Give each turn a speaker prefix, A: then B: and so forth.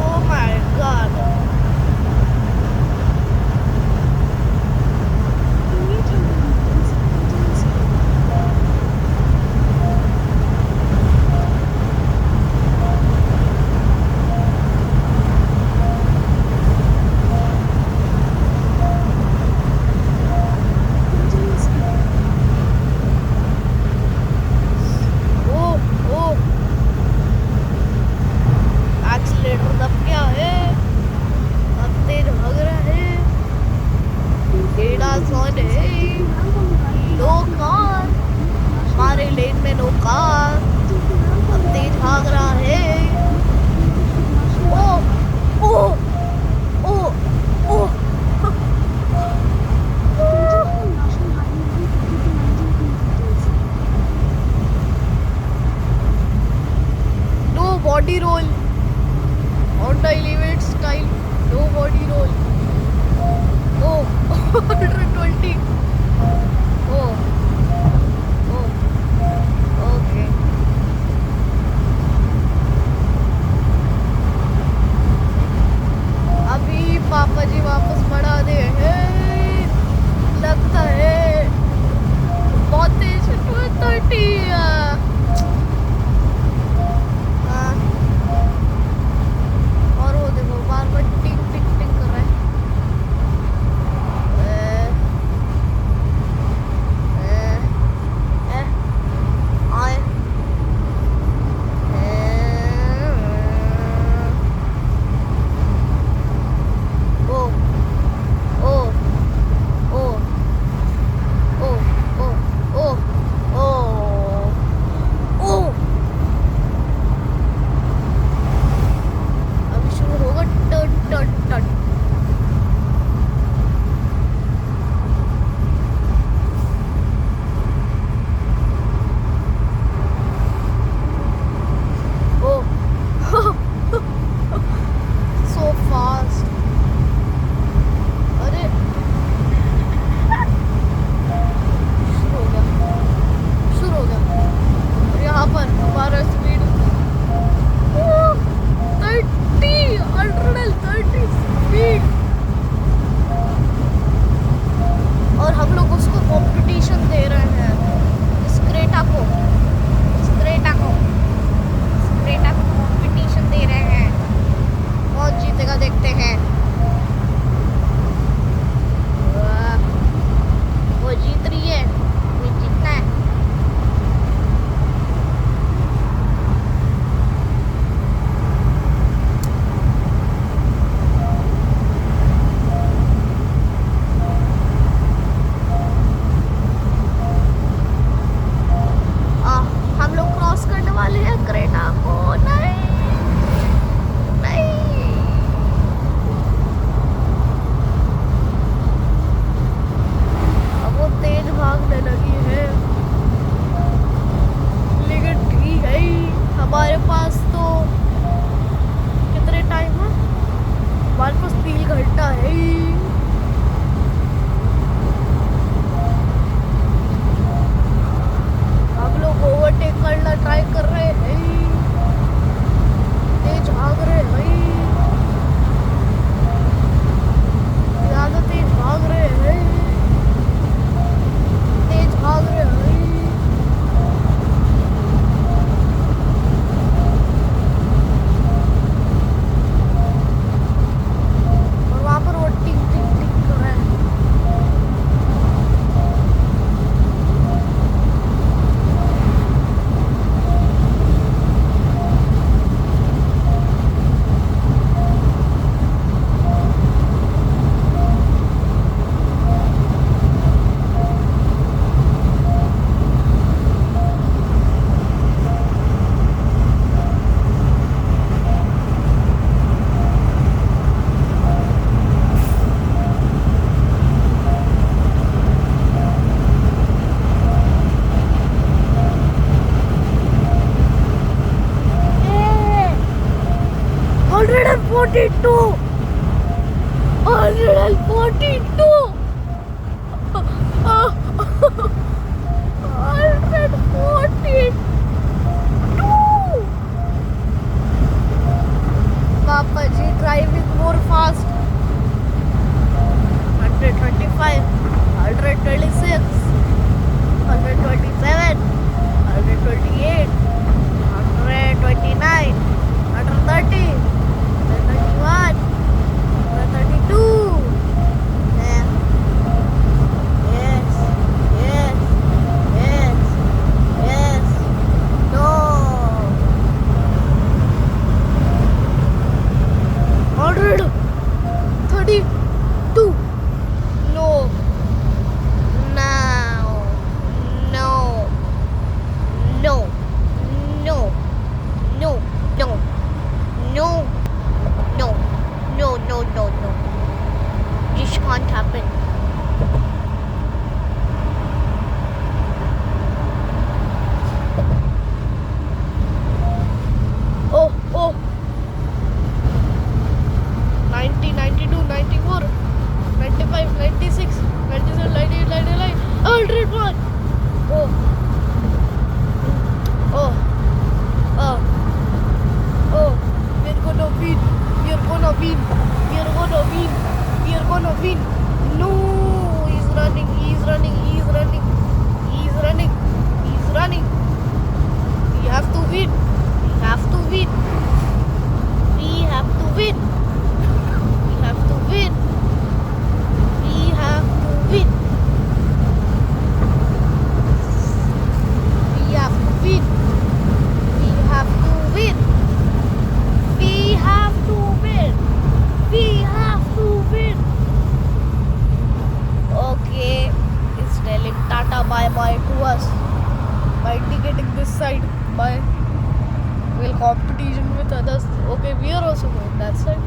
A: Oh my god. Oh, oh. Accelerator दब गया है, अब तेज भाग रहा है, ADAS ऑन है, नो कार, हमारे लेन में नो कार, अब तेज भाग रहा है, oh oh oh oh no body roll on the elevate style, no body roll. Oh, 120. Oh, oh, okay. अभी पापा जी वापस बढ़ा दे हैं, लगता है बहुत तेज 230. और वो देखो बार बार टिक टिक टिक कर रहा है. आए ओ oh oh oh oh oh oh ओ अभी शुरू होगा टट टट टट. ओ सो फास्ट. अरे शुरू हो गया. और यहाँ पर हमारा स्पीड 130 स्पीड, और हम लोग उसको कंपटीशन दे रहे हैं, इस क्रेटा को कंपटीशन दे रहे हैं. कौन जीतेगा देखते हैं. वाह, वो जीत रही है, मुझे जीतना है. हम लोग क्रॉस करने वाले हैं क्रेटा को. नहीं नहीं, अब वो तेज भागने run. Oh, oh, oh, oh. We're gonna win. We're gonna win. We're gonna win. We're gonna win. No, he's running. He's running. He's running. He's running. He's running. We have to win. We have to win. We have to win. We have to win. We have to win. We have to win. We have to win. We have to win. We have to win. Okay, it's telling Tata bye bye to us by indicating this side. Bye. Will competition with others. Okay, we are also going that side.